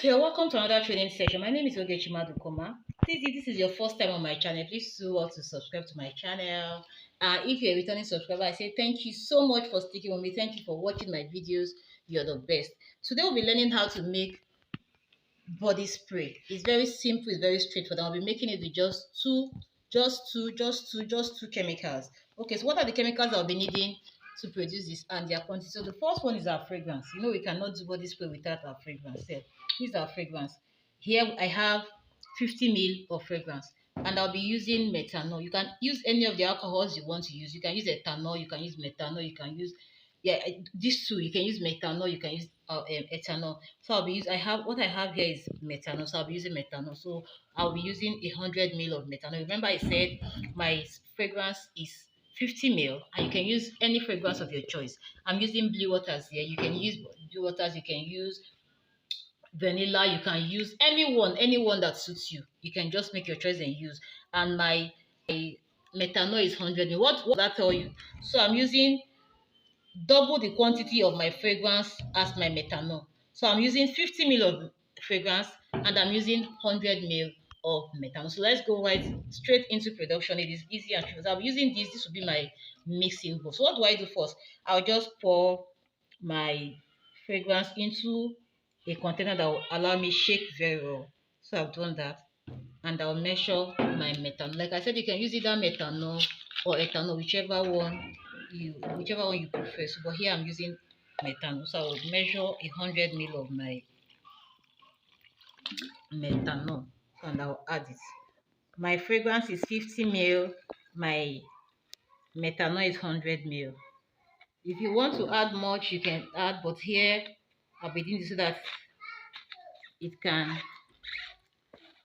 You're welcome to another training session. My name is Ogechi Madukoma. Please, if this is your first time on my channel, please do well to subscribe to my channel. If you're a returning subscriber, I say thank you so much for sticking with me. Thank you for watching my videos. You're the best. Today we'll be learning how to make body spray. It's very simple. It's very straightforward. I'll be making it with just two chemicals. Okay, so what are the chemicals I'll be needing to produce this and their quantity? So the first one is our fragrance. You know we cannot do body spray without our fragrance. So this is our fragrance. Here I have 50 ml of fragrance, and I'll be using methanol. You can use any of the alcohols you want to use. You can use ethanol, you can use methanol, you can use these two. You can use methanol, you can use ethanol. So I have what I have here is methanol, so I'll be using methanol. So I'll be using 100 ml of methanol. Remember I said my fragrance is 50 ml, and you can use any fragrance of your choice. I'm using Blue Waters here. You can use Blue Waters, you can use vanilla, you can use anyone that suits you. You can just make your choice and use. And my methanol is 100 ml. What does that tell you? So I'm using double the quantity of my fragrance as my methanol. So I'm using 50 ml of fragrance and I'm using 100 ml of methanol. So let's go right straight into production. It is easy and simple. So I'm using this. This will be my mixing bowl. So what do I do first? I'll just pour my fragrance into a container that will allow me shake very well. So I've done that, and I'll measure my methanol. Like I said, you can use either methanol or ethanol, whichever one you prefer. So, but here I'm using methanol, so I'll measure 100 ml of my methanol, and I'll add it. My fragrance is 50 ml. My methanol is 100 ml. If you want to add much, you can add, but here I'll be doing this so that it can,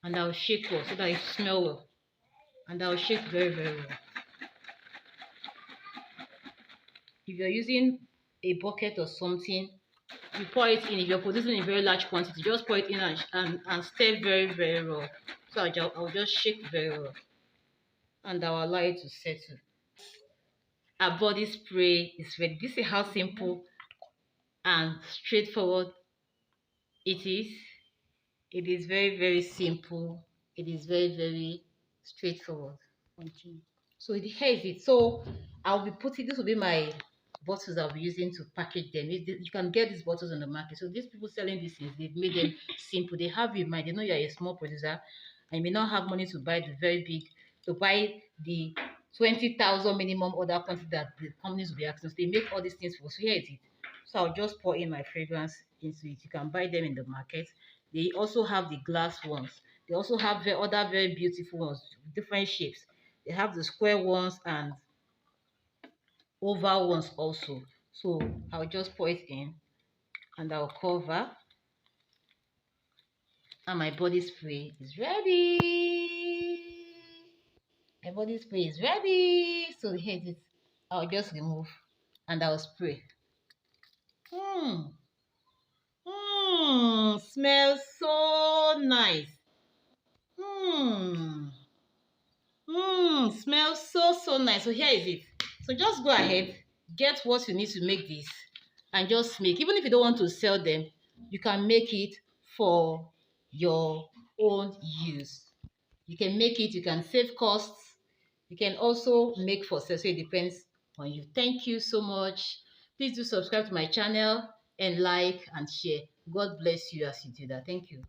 and I'll shake well so that it smells well, and I'll shake very well. If you're using a bucket or something, you pour it in. If you're producing a very large quantity, just pour it in and stir very well. So I'll just shake very well, and I'll allow it to settle. Our body spray is ready. This is how simple and straightforward it is. It is very simple. It is very straightforward. Continue. So here is it. So I'll be putting, this will be my bottles I'll be using to package them. You can get these bottles on the market. So these people selling these things, they've made them simple. They have you in mind. They know you're a small producer and you may not have money to buy the very big, to buy the 20,000 minimum order quantity that the companies will be asking. So they make all these things for us. So here is it. So I'll just pour in my fragrance into it. You can buy them in the market. They also have the glass ones. They also have other very beautiful ones, different shapes. They have the square ones and oval ones also. So I'll just pour it in and I'll cover, and my body spray is ready. My body spray is ready. So here it is. I'll just remove and I'll spray. Smells so nice. Smells so nice. So here is it. So just go ahead, get what you need to make this, and just make. Even if you don't want to sell them, you can make it for your own use. You can make it, you can save costs, you can also make for sale. So it depends on you. Thank you so much. Please do subscribe to my channel and like and share. God bless you as you do that. Thank you.